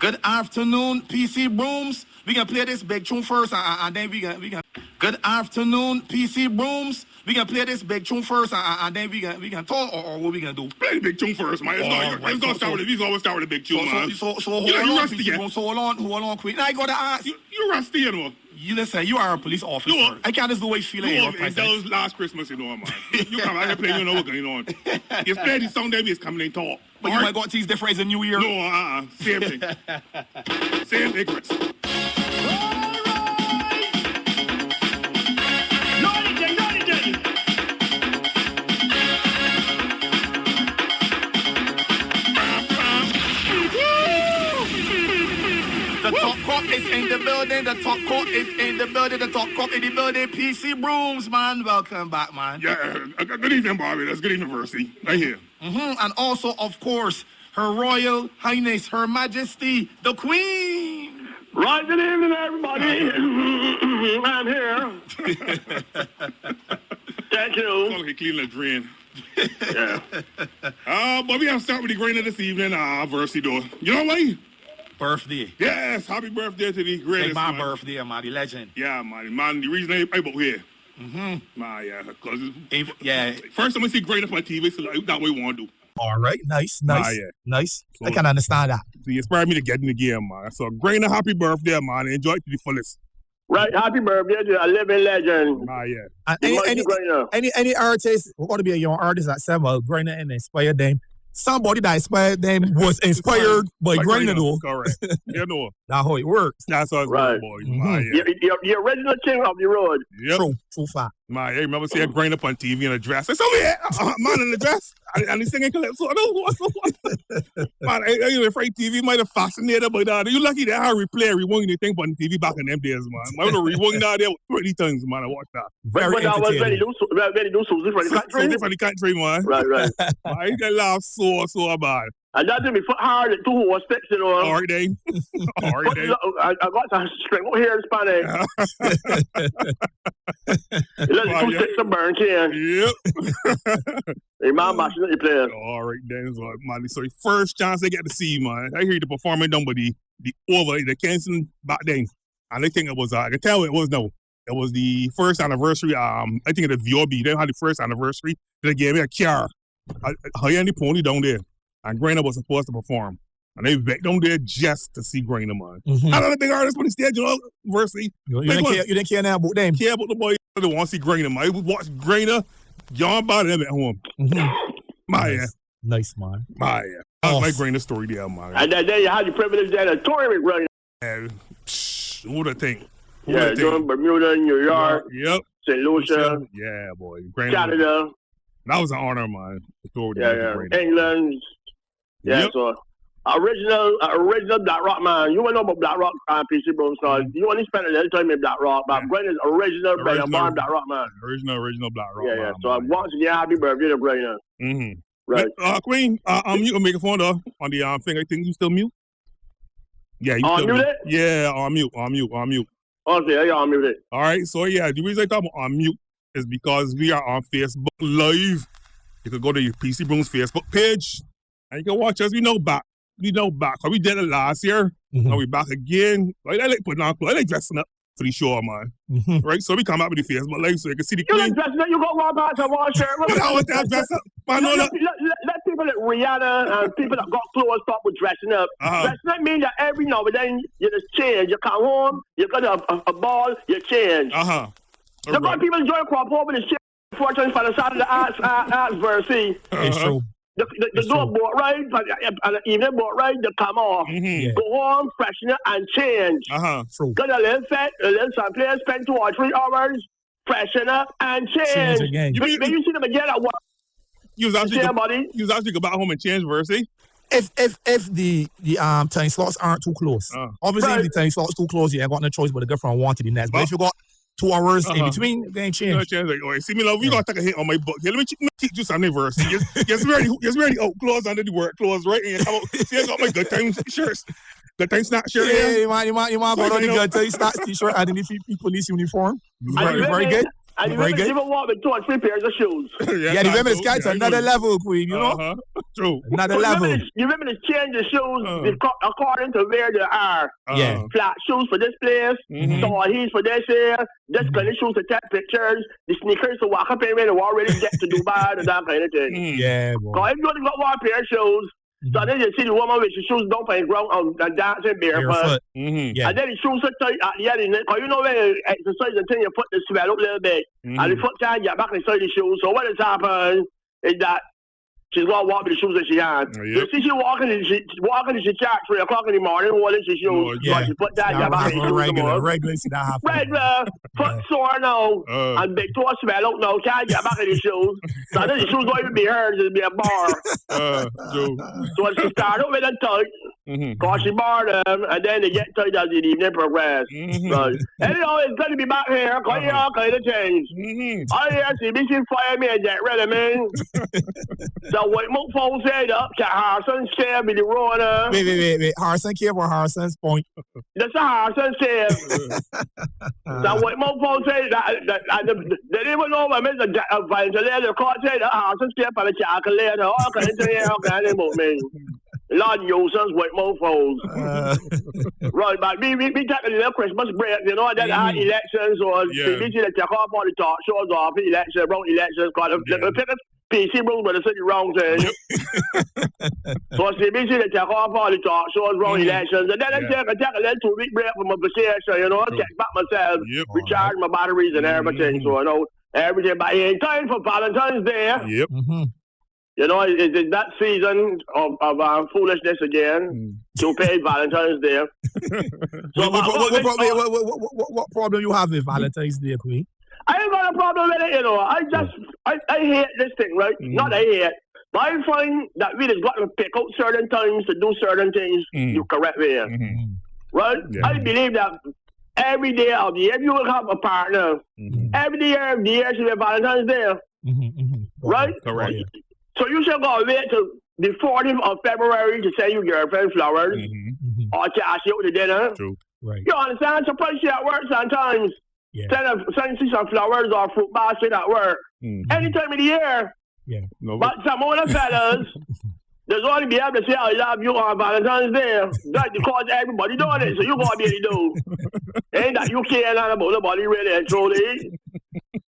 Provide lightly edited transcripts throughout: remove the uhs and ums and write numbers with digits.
Good afternoon, PC Brooms. We can play this big tune first, and then we can. Good afternoon, PC Brooms. We can play this big tune first, and then we can talk, or what we gonna do? Play the big tune first, man. Let's go start with it. We always start with the big tune, man. So hold on, PC Brooms. So hold on, quick. Now I gotta ask. You rusty, you know. You listen, you are a police officer. No, I can't just do what you feel like. That was last Christmas, you know, man. You come out here playing, you know what's going on. You play the song, then we just come and talk. But you might got these different as a new year. No, same thing. Same thing, Chris. The top court is in the building. The top court is in the building. The top court in the building. PC Brooms, man. Welcome back, man. Yeah, good evening, Barbados. Good evening, Versi. Right here. And also, of course, Her Royal Highness, Her Majesty, the Queen. Right, good evening, everybody. I'm here. Thank you. It's like cleaning a drain. Yeah. But we have to start with the grainer this evening, Versi, though. You know what? Birthday. Yes, happy birthday to the greatest, my man. birthday, man, the legend. Yeah, man, the reason I about here. Man, yeah, because first time I see Grainer on TV, so that way we want to do. All right, nice. Nice. So, I can understand that. So you inspired me to get in the game, man. So Grainer, happy birthday, man. Enjoy it to the fullest. Right, happy birthday to a living legend. Yeah. Any artist, we're going to be a young artist that said, well, Grainer and inspired them. Somebody that inspired them was inspired by Grainer, though. Correct. You know. That's how it works. That's how it's right, boy. The original king of the road. Yep. True fact. Man, I remember seeing Grainer up on TV in a dress. I said, man in the dress. And he's singing Calypso. I don't know what's man, I afraid TV might have fascinated by that. You lucky that I rewind anything on TV back in them days, man. I would have rewind that there 20 times, man. I watched that. Very entertaining. Very Susie for the country. Susie for the country, man. Right. I can laugh so bad. And that did me hard at 2 horse steps, you know. All right, then. I got to string up here in Spanish. Let 2 sticks of burn can. Yep. Hey, man, mashing at the players. All right, then. So, man, so the first chance they get to see, man. I hear the performing done by the Kingston back then. And I think it was, I can tell it was now. It was the first anniversary, I think of the VOB. They had the first anniversary. They gave me a car. I had the pony down there. And Grainer was supposed to perform. And they back down there just to see Grainer, man. I don't big artist on the stage, you know, Versi. You didn't care now about them. Care about the boy. They want to see Grainer, man. We watch Grainer, yawn about them at home. Nice, man. That's my Grainer story there, man. And then you had the privilege there to tour with Grainer. Who would have think? Doing Bermuda, New York, Yep. St. Lucia. Yeah, boy. Grainer. Canada. That was an honor, man. England. Yeah, so original Black Rock, man. You want to know about Black Rock, PC Brooms, so you want to spend a little time in Black Rock, but Grainer's original Black Rock, man. Original Black Rock. Yeah. So once again, happy birthday to Grainer. Right. Queen, you can make a phone though on the thing. I think you still mute. Yeah, you still mute. Yeah, on mute. Okay, yeah, on mute it. All right, so yeah, the reason I talk about on mute is because we are on Facebook Live. You can go to your PC Brooms Facebook page and you can watch us. We know back. We did it last year. And we back again. I like putting on clothes. I like dressing up for the show, man. Right? So we come out with the Facebook Live so you can see the Queen. You like dressing up? You got one part of one shirt. I want that dress up. Let people like Rihanna and people that got clothes stop with dressing up. Dressing up means that every now and then you just change. You come home, you got a ball, you change. You got people enjoy crop home and shit. Fortunately for the side of the arts Versi. It's true. The door boat ride, and the evening boat ride, they come off. Go home, freshen it, and change. True. Got a little set, a little someplace, spend 2 or 3 hours, freshen up, and change. Again. You see them again at what? You was actually go back home and change, Versi. If the time slots aren't too close. Obviously, if the time slots too close, you ain't got no choice but to go from one to the next. But if you got 2 hours in between, they ain't change. See me, love, we gotta take a hit on my book. Here, let me teach you something, Versi. Yes, wearing the out clothes under the work clothes, right? And you come out, see, I got my good time shirts. Good time snack shirt. Yeah, you want to go on the good time snack t-shirt and then the police uniform. Very good. And the women even walk with 2 or 3 pairs of shoes. Yeah, the women's sky's another level, Queen, you know? True. Another level. The women change the shoes according to where they are. Yeah. Flat shoes for this place, tall heels for this here, this kind of shoes to take pictures, the sneakers to walk up in when they already get to Dubai and that kind of thing. Yeah, boy. Because if you only got 1 pair of shoes, so then you see the woman with the shoes down on the ground and dancing barefoot. Yeah. And then the shoes are tight at the end. Because you know when you exercise until you put the swell up a little bit, and the foot time you get back inside the shoes. So what has happened is that she's going to walk with the shoes that she has. You see she walking and she charts 3 o'clock in the morning holding her shoes. Yeah. She put that back in the shoes. Regular, foot sore now, and big toe swell out now, can't get back in the shoes. So then the shoes don't even be hers, it'll be a bar. So she started with them tight, because she barred them, and then they get tight as the evening progress. Right. Anyhow, it's going to be back here, because you all kind of change. I hear CBC fire me and get rid of me. So what most folks said up to Harrison Cave with the road. Wait. Harrison Cave or Harrison's Point? That's a Harrison Cave. So what most folks say that they didn't even know what Mr. Ventilator caught say that Harrison Cave and the calculator. All kinds of things about me. Lord Newsom's with mofos. Right, but we taking a little Christmas break, you know, then our elections or CBC they take off all the talk shows off election, wrong elections, because they pick PC rules but they say the wrong thing. So CBC they take off all the talk shows, wrong elections, and then I take a little 2-week break from my vacation, you know, check back myself, recharge my batteries and everything, so I know everything. But in time for Valentine's Day. You know, it's that season of foolishness again to pay Valentine's Day. So what problem you have with Valentine's Day, Queen? I ain't got a problem with it, you know. I hate this thing, right? Not I hate. But I find that we just got to pick out certain times to do certain things the correct way. Right? Yeah. I believe that every day of the year, if you will have a partner, every day of the year should be Valentine's Day. Right? Correct. So you should go wait till the 14th of February to send your girlfriend flowers or to ask you to dinner. True. Right. You understand? Surprise you at work sometimes. Send some flowers or fruit basket at work. Any time of the year. Yeah. But some other fellas, there's only be able to say I love you on Valentine's Day. That's because everybody doing it, so you gotta be able to do. Ain't that you care about nobody really and truly.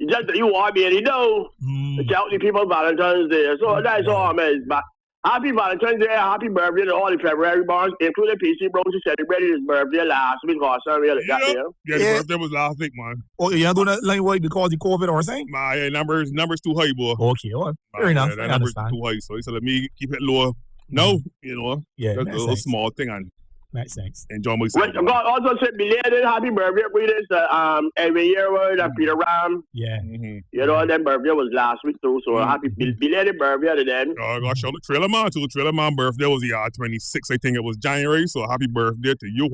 Just that you want to be able to do. Tell the people Valentine's Day. So that's all I mean. But happy Valentine's Day, happy birthday to all the February borns, including PC Bros who celebrated his birthday last week. Really got there. Yeah, the birthday was last week, man. Oh, you ain't doing that like what because of COVID or something? My numbers too high, boy. Okay, well, fair enough. That number's too high, so he said let me keep it low. No, you know, that's a little small thing and makes sense. Enjoy myself. God also said belated happy birthday greetings every year with Peter Ram. Yeah. You know, that birthday was last week too, so happy belated birthday to them. Oh gosh, Trailer Man too. Trailer Man birthday was 26, I think it was January, so happy birthday to you.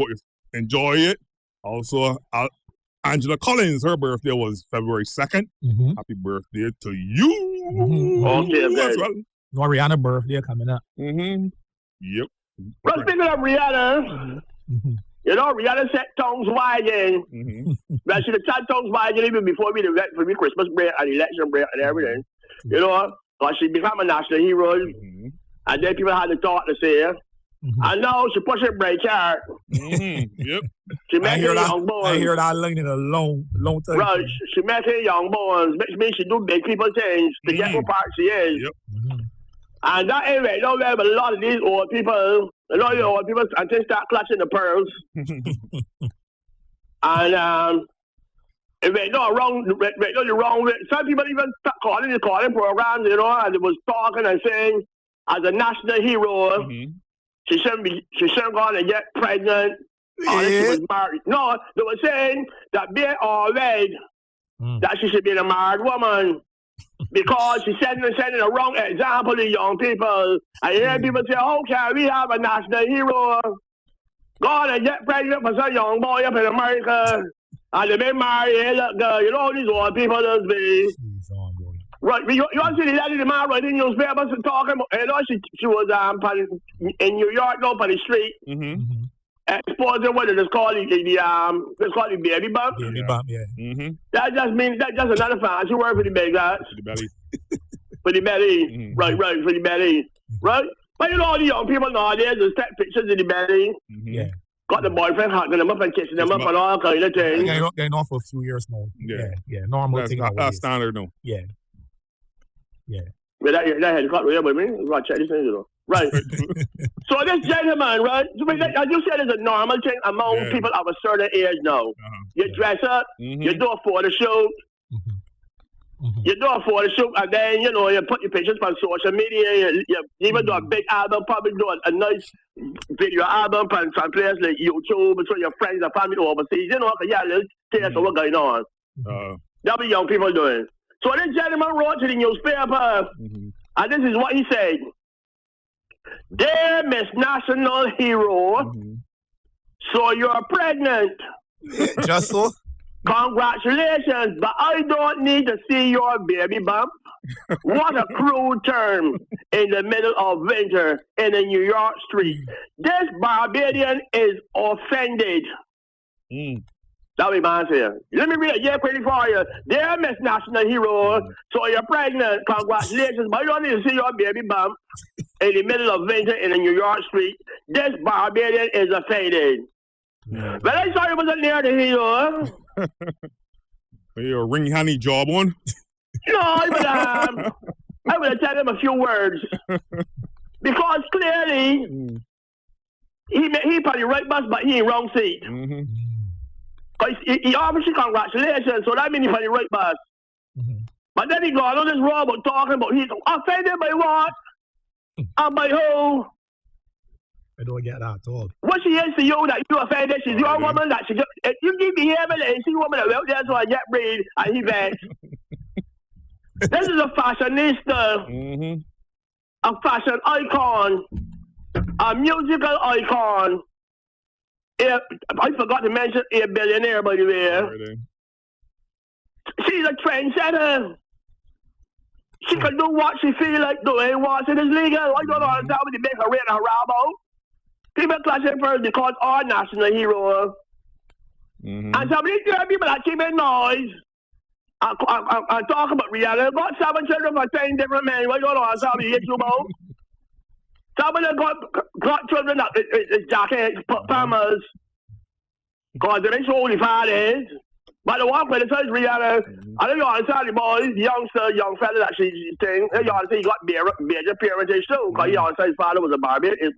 Enjoy it. Also, Angela Collins, her birthday was February 2nd. Happy birthday to you. Okay, as well. Rihanna's birthday coming up. Yep. Well, speaking of Rihanna, you know, Rihanna set tongues wagging. Well, she had tongues wagging even before we went for the Christmas break and election break and everything. You know, because she became a national hero. And then people had to talk to say her. And now she pushes break hard. Yep. She makes young boys. I hear that line in a long time. Right. She makes young boys. Which means she do big people things to get what part she is. Yep. And that ain't right, no way, but a lot of these old people, until start clutching the pearls. And it went no the wrong way. Some people even start calling programs, you know, and it was talking and saying, as a national hero, she shouldn't go on and get pregnant. Unless she was married. No, they were saying that being already that she should be a married woman. Because she's setting a wrong example to young people. And you hear people say, how can we have a national hero? Go on and get pregnant for some young boy up in America. And they been married, look good. You know how these old people does be. Right, you see the lady, the man right in newspapers talking about, you know, she was in New York, no, on the street. exposing what it is called it's called the baby bump. Baby bump, yeah. Mm-hmm. That just another fancy word for the big guys. For the belly. For the belly. Mm-hmm. Right, for the belly. Right? But you know, all the young people nowadays just take pictures of the belly. Mm-hmm. Yeah. Got the boyfriend hugging them up and kissing them up and all kind of things. Going on for a few years now. Yeah. Normal thing. That's standard now. Yeah. But that had got real with me. Right, check this thing, you know. Right. So this gentleman, right? As you said, it's a normal thing among people of a certain age now. You dress up, you do a photo shoot. You do a photo shoot, and then, you know, you put your pictures on social media. You even do a big album, probably do a nice video album on some place like YouTube, so your friends and family overseas. You know, let's tell us what's going on. That's what young people doing. So this gentleman wrote to the newspaper, and this is what he said. Dear Miss National Hero, so you're pregnant. Just so? Congratulations, but I don't need to see your baby bump. What a cruel term in the middle of winter in a New York street. This Barbadian is offended. That way, man, say. Let me read it. Yeah, pretty for you. Dear Miss National Hero, so you're pregnant. Congratulations, but you don't need to see your baby bump in the middle of winter in a New York street. This Barbadian is offended. But I saw you wasn't near the hero. You're a ring honey job on? No, I would tell him a few words. Because clearly, he probably right bus, but he in wrong seat. Because he obviously congratulations, so that means he probably right bus. But then he got on this robot talking about he's offended by what? And by who? I don't get that at all. What she is to you that you offended? She's your woman that she just, if you give behavior and see woman that well there so I get breed and he vexed. This is a fashionista, a fashion icon, a musical icon. I forgot to mention a billionaire, by the way. She's a trendsetter. She can do what she feel like doing. What it is legal. I don't understand what they make her rate her about. People classify the cause our national hero. And some of these people that keep in noise and talk about reality. Got 7 children for 10 different men. What you don't understand what you about? Some of them got children that is jackets, farmers. Because they ain't only fathers. But the one for the first reality, I don't understand the boys, the young fella that she's saying, you understand he got major parentage too. Because he understand his father was a Barbadian.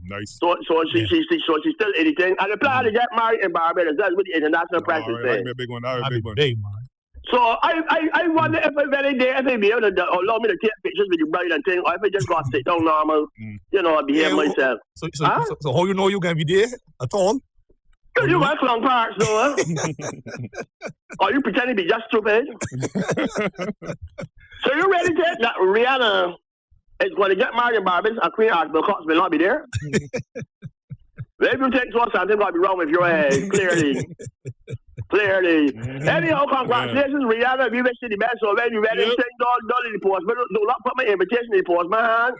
Nice. So she's still anything. And the plan to get married in Barbados, that's what the international press is saying. That'd be a big one. That'd be a big one. Big, man. So I wonder if a very day if they be able to allow me to take pictures with the bride and thing, or if I just got to sit down normal, you know, behave myself. So how you know you gonna be there at all? You got long parts though, or you pretend to be just stupid. So you ready to take that Rihanna is going to get married in Barbados and Queen Elizabeth will not be there? If you take to something got to be wrong with your head, clearly. Anyhow, congratulations, Rihanna. We wish you the best. So when you ready, send $1 in the post. But do not put my invitation in the post, man.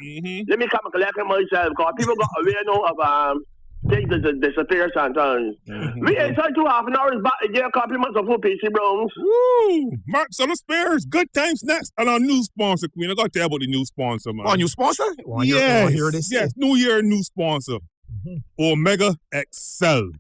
Let me come and collect it myself, because people got aware now of things that disappear sometimes. We inside 2.5 hours back again, compliments of full PC Browns. Woo! Mark Solar Spares, good times next. And our new sponsor, Queen. I got to tell you about the new sponsor, man. Oh, new sponsor? Yes. Hear this? Yes, New Year, new sponsor. Omega XL.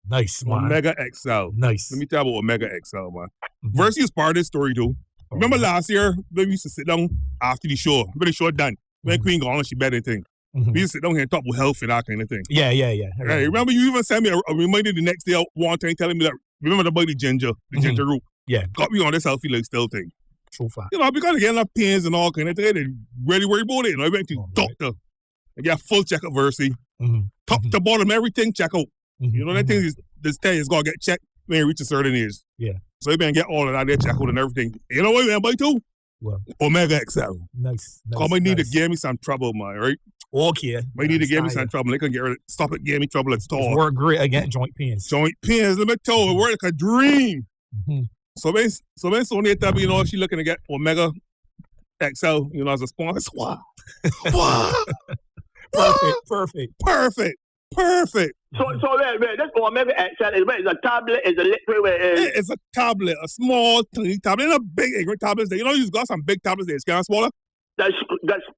Nice, man. Omega XL. Nice. Let me tell you about Omega XL, man. Versi is part of this story, too. Remember last year, when we used to sit down after the show, when the show done, when Queen gone, she better thing. We used to sit down here and talk about health and that kind of thing. Yeah. Hey, remember you even sent me a reminder the next day one time telling me that, remember about the ginger root? Yeah. Got me on this healthy lifestyle thing. So far. You know, because I get enough pains and all kind of thing, and really worried about it. You know, I went to doctor. I got full checkup Versi. Top to bottom, everything check out. You know, that thing is, this thing is going to get checked when you reach a certain age. Yeah. So you better get all of that there, check out and everything. You know what, man, boy, too? Well, Omega XL. Nice. Because I need to give me some trouble, man, right? Okay. I need to give me some trouble. They can get rid of, stop it, give me trouble at all. Work great against joint pains. Joint pains, let me tell you, it work like a dream. So when Sonia tell me, you know, she looking to get Omega XL, you know, as a sponsor. Wow. Perfect. Perfect. So wait, this Omega XL is a tablet, is a liquid, it's a tablet, a small, tiny tablet, and a big ignorant tablet. You know, you've got some big tablets that's kind of smaller. That's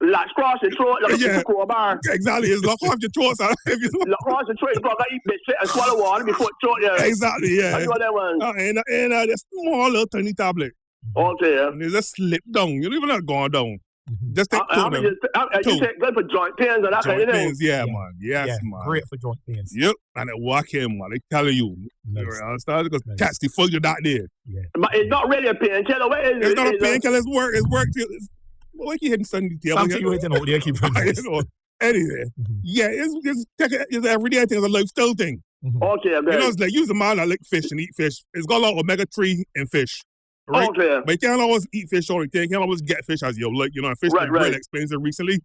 like cross your throat, like a bar. Exactly, it's like off your throat. So like cross your throat, you gotta eat biscuit and swallow water before throat. Yeah. Exactly, yeah. I know that one. And this small little tiny tablet. Okay. And it's just slip down. You don't even have gone down. Just take two of them. You say good for joint pains and that kind of thing. Pains, yeah, man. Yes, man. Great for joint pains. Yep. And it walk in, man. They telling you. Nice. Because catch the fuck you not there. Yeah. But it's not really a painkiller. It's not a painkiller. It's work. It's work. What you hitting Sunday? Something you hitting out there, keep it. Anyway, yeah, it's everyday thing. It's a lifestyle thing. Okay, you know, it's like use a man that like fish and eat fish. It's got a lot of omega-3 in fish. Right? Okay. But you can't always eat fish all the time. You can't always get fish as you like. You know, fish is really expensive recently.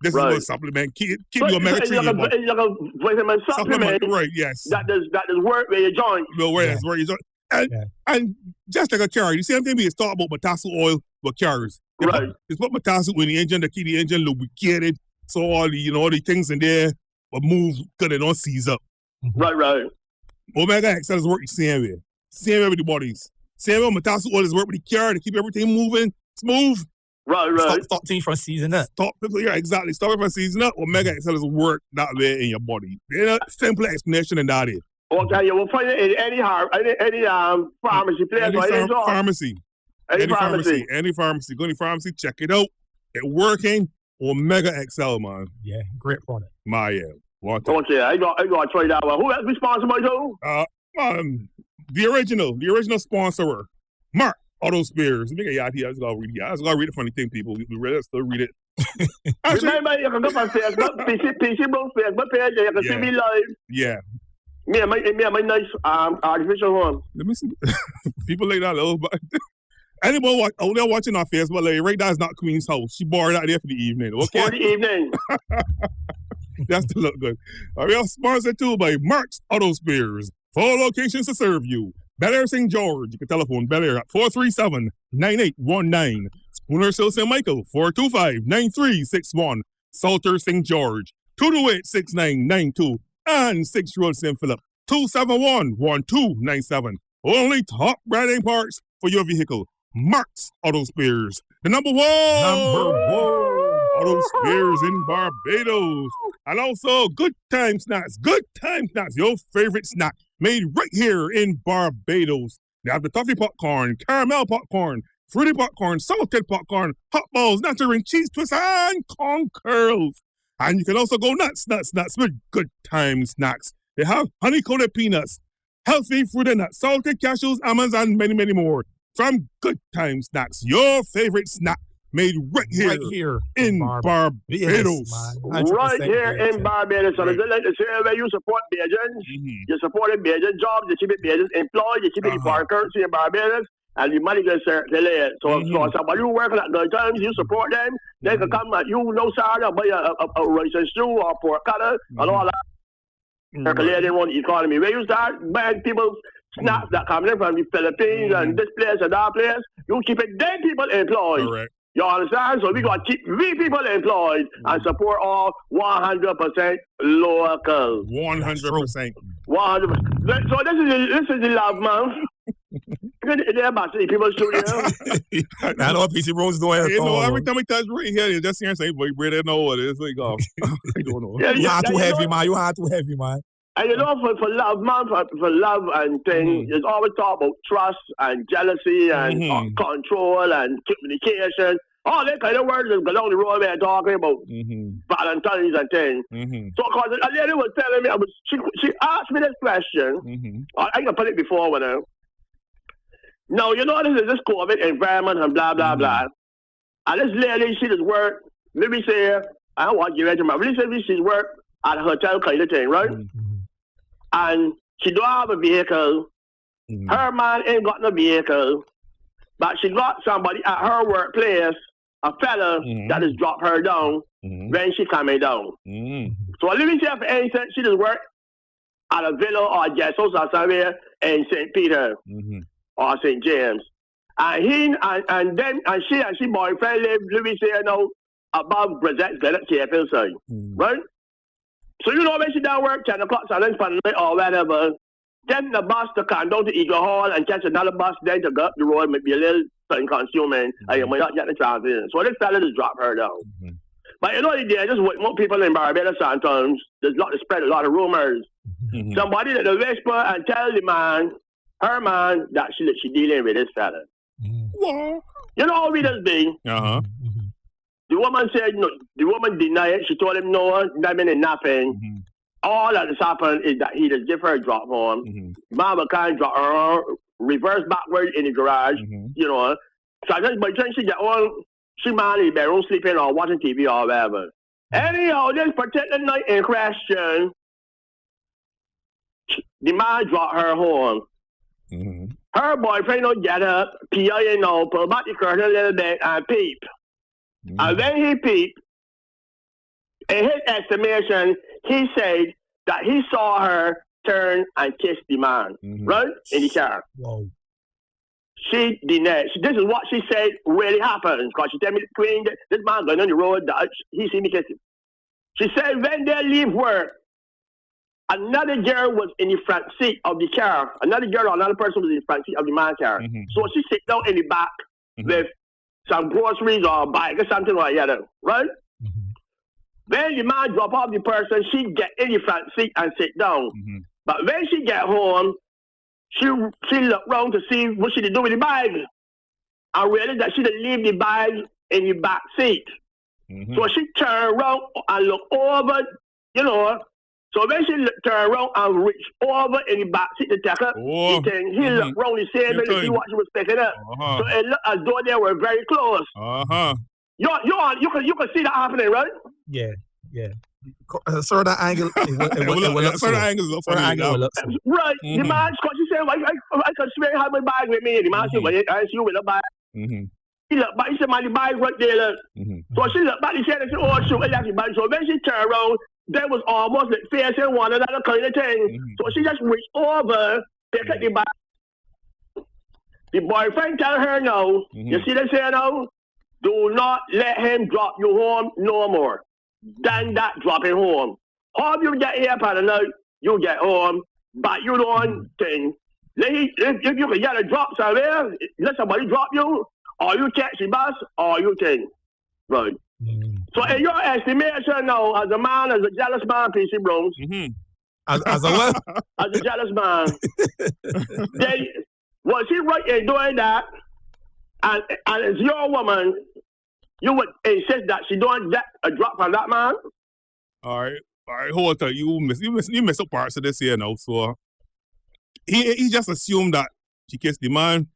This is a supplement. Keep your omega-3 in your body. It's like a vitamin supplement. Right, yes. That does work where your joint. No, where that's where your joint. And just like a carrot, you see something we talk about potassium oil with carrots. It's put potassium in the engine to keep the engine lubricated. So all the, all the things in there will move because they don't seize up. Right. Omega XL is working same way. Same way with the bodies. Same way potassium oil is working with the carrot to keep everything moving smooth. Right. Stop things from seasoning up. Exactly. Stop it from seasoning up. Omega XL is work that way in your body. There's a simple explanation in that. Okay, you will find it in any pharmacy place. Any pharmacy. Go to the pharmacy, check it out. It's working. Omega XL, man. Yeah, great product. Okay, I got to try that one. Who else responsible to? The original sponsor, Mark Auto Spares. Let me get you out here. I just gotta read it. Funny thing, people. We read it, still read it. Remember, you can go on Facebook, PC Bro Facebook page. You can see me live. Yeah. Me and my nice artificial home. Let me see. People like that little, but anybody out there watching on Facebook, like, right now is not Queen's house. She borrowed out there for the evening. Okay. For the evening. That's to look good. We are sponsored too by Mark's Auto Spares. 4 locations to serve you. Bel Air St. George. You can telephone Bel Air at 437-9819. Spooner Hill St. Michael, 425-9361. Salter St. George, 228-6992. And 6 Road St. Philip, 271-1297. Only top branding parts for your vehicle. Mark's Auto Spares. The number one auto spares in Barbados. And also Good Time Snacks. Good Time Snacks, your favorite snack, made right here in Barbados. They have the toffee popcorn, caramel popcorn, fruity popcorn, salted popcorn, hot balls, nectarine, cheese twists, and corn curls. And you can also go nuts with Good Time Snacks. They have honey-coated peanuts, healthy fruit and nuts, salted cashews, almonds, and many, many more. From Good Time Snacks, your favorite snack, made right here in Barbados. Right here in Barbados. So I'd like to say where you support Bajans, you supported Bajan jobs, you keep it Bajans employed, you keep it foreign currency in Barbados, and the money gets circulated. So somebody you working at Good Times, you support them, they can come at you, no sir, buy a rice and stew or pork cutter and all that. Circulating on the economy. Where you start buying people's snacks that come in from the Philippines and this place and that place, you keep it dead people employed. Correct. You understand? So we got to keep people employed and support all 100% local. 100%. 100%. So this is the love month. They're about to see people studio. I know PC Bros doing it. Every time we touch right here, you just hear and say, boy, they know what it is. Like, I don't know. You are too heavy, man. You are too heavy, man. And you know, for love, man, for love and things, there's always talk about trust and jealousy and control and communication. All that kind of words that go down the road where talking about Valentine's and things. So, because a lady was telling me, she asked me this question. I can put it before when I. Now, you know, this COVID environment and blah, blah, blah. And this lady, she does work, let me say, I don't want to give it to my, let me say she's work at a hotel kind of thing, right? And she don't have a vehicle. Her man ain't got no vehicle. But she got somebody at her workplace, a fella that has dropped her down when she coming down. So let me say, for instance, she does work at a villa or a guest house or somewhere in St. Peter or St. James. And she boyfriend live, let me say, above Brazil, Cape side, right? So you know when she done work 10 o'clock, silence for the night or whatever, then the bus to come down to Eagle Hall and catch another bus then to go up the road, maybe a little something consuming, and you might not get the chance in. So this fella just drop her down. But you know, they just with more people in Barbados sometimes, there's a lot to spread a lot of rumors. Somebody that the whisper and tell the man, her man, that she dealing with this fella. You know how we just be. The woman said, no, the woman denied it. She told him no, that meant nothing. All that has happened is that he just give her a drop home. Mama can't drop her, reverse backward in the garage, you know. So I just, by the time she get on, she might in the bedroom sleeping or watching TV or whatever. Anyhow, this particular night in question, the man dropped her home. Her boyfriend don't get up, PIA no, pull back the curtain a little bit and peep. And when he peeped, in his estimation, he said that he saw her turn and kiss the man, right? In the car. Whoa. She denied. This is what she said really happened. Because she tell me, Queen, this man going on the road, he see me kissing. She said when they leave work, another girl was in the front seat of the car. Another girl or another person was in the front seat of the man's car. So she sit down in the back with some groceries or a bike or something like that, right? When the man drop off the person, she get in the front seat and sit down. But when she get home, she look around to see what she did do with the bag. And realized that she did leave the bag in the back seat. So she turned around and look over, you know. So when she turned around and reached over in the back seat to take her, he looked around the same to see what she was picking up. So it looked as though they were very close. You can see that happening, right? Yeah. Certain angle, it will look certain angles look funny. Right. The man, she said, I can swear you have my bag with me. The man said, well, I see you with a bag. He looked back, he said, man, the bag right there. Look. So she looked back, she said, oh, shoot, I left the bag. So when she turned around, there was almost like facing one another kind of thing. So she just reached over, picked up the bag. The boyfriend tell her no. You see them saying now? Do not let him drop you home no more. Than that dropping home. How you get here for the night, you get home, but you don't think. If you can get a drop somewhere, let somebody drop you, or you catch the bus, or you think. Right. So in your estimation now, as a man, as a jealous man, PC Brooms. As a what? As a jealous man. Was he right in doing that? And as your woman, you would insist that she don't get a drop from that man? All right, hold on. You miss up parts of this here now. So he just assumed that she kissed the man.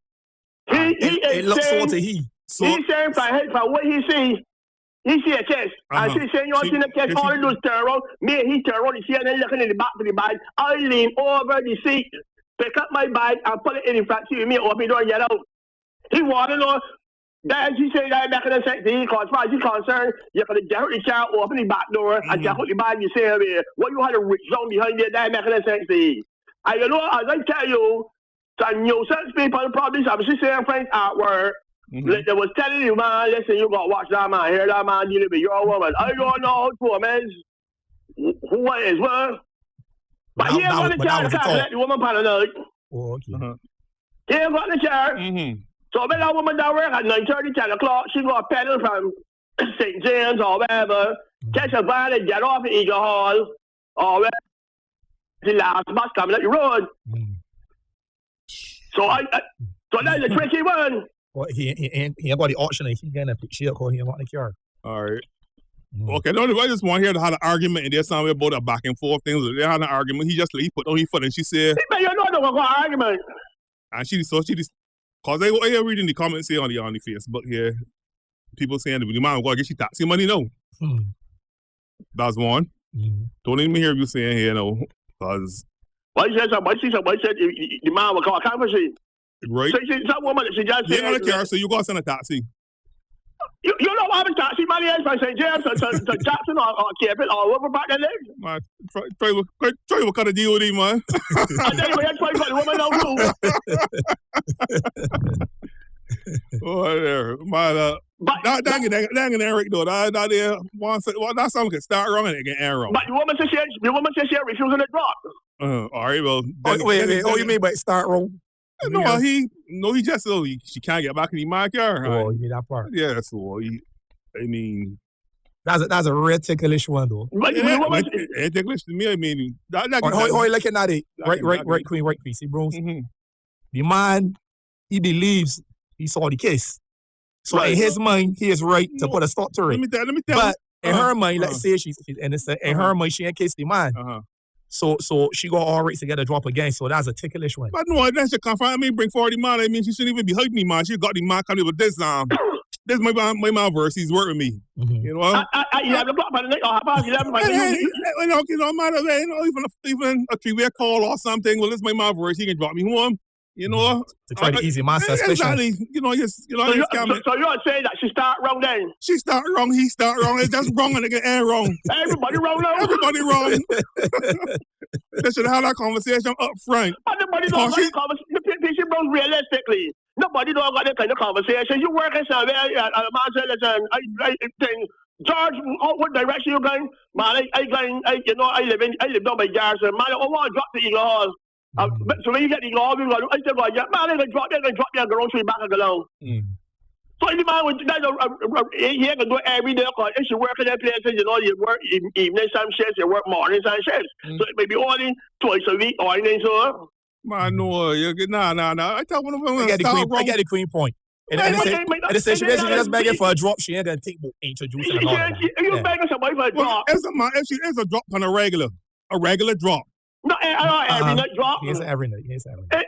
It looks so to he. So, he's saying from what he sees, he see a kiss. And she's saying, you don't see the kiss, all he do is turn around. Me and he turn around, he see and then looking in the back of the bag. I lean over the seat, pick up my bag and put it in the front seat with me, open the door and get out. He want to know. Then she said that back in the section, because as far as he's concerned, you can get out the car, open the back door, and get out the bag, you say, what you had to reach down behind it, that back in the section. And you know, as I tell you, some nuisance people probably, I'm just saying friends at work, like they was telling you, man, listen, you got to watch that man, hear that man dealing with your woman. I don't know who woman is, who it is, what? But he ain't got the chance to let the woman paranoid. Oh, okay. He ain't got the chance. So when that woman that work at 9:30, 10 o'clock, she go pedal from St. James or wherever, catch a van and get off at Eagle Hall, or wherever the last bus coming up the road. So that's a tricky one. Well, he ain't got the option. He gonna pick shit because he ain't got the car. All right. Okay, no, I just want to hear how the argument and there's something about a back and forth things. They had an argument. He put on his foot and she said, "But you know there was an argument." And she just. Cause they were reading the comments here on the Facebook here, people saying the man go get you taxi money now. That's one. Don't even hear you saying here no, cause. Why she said the man will call a conversation. Right. So some woman she just said. You on the car, so you go send a taxi. You know what I'm taxi money is from St. James to Jackson or Cape or whoever back there. Man, try what kind of deal with him, man. I tell you, try the woman now too. Oh, there. But dang it, Eric, though. That song can start wrong and it can end wrong. But the woman says she refusing to drop. All right, well. Wait. Oh, you mean by start wrong? No, he just she can't get back in the market. Oh, you mean that part? Yeah, so that's a real ticklish one though. But it's ticklish to me. I mean, how you looking at it? Right, Queen, right, PC Brooms. Mm-hmm. The man, he believes he saw the case. So in his mind, he is right to put a stop to it. Let me tell but in her mind, let's say she's innocent. In her mind, she ain't case the man. So she got all right to get a drop again. So that's a ticklish one. But no, that's just confirm. I mean, bring forward the man. I mean, she shouldn't even be hiding the man. She got the man coming with this. This my man verse. He's working with me. Mm-hmm. You know. 11 o'clock by the night or half past 11 by the night. You know, matter. You know, even a 3-way call or something. Well, this my man verse. He can drop me home. You know, to try to ease my suspicion. Exactly. So you're saying that she start wrong then? She start wrong. He start wrong. It's just wrong and again and wrong. Everybody wrong now. Everybody wrong. They should have that conversation up front. But nobody don't got the conversation. PC Brooms realistically. Nobody don't got that kind of conversation. You working somewhere and a man said, listen, I think George, what direction you going? Man, I live down by Garrison. Man, I want to drop the Eagle Hall. So when you get the law, I still go, yeah, man, they're going to drop you and go on back and go down. So the man, he ain't going to do it every day. If you work in that place, you know, you work evening some shifts, you work morning some shifts. So it may be only twice a week or anything so. Man, no, nah. I tell one of them, I get the queen point. And they say she basically just begging for a drop. She ain't going to take introducing and all that. You begging somebody for a drop? It's a drop on a regular drop. No, every night drop. Yes, every night.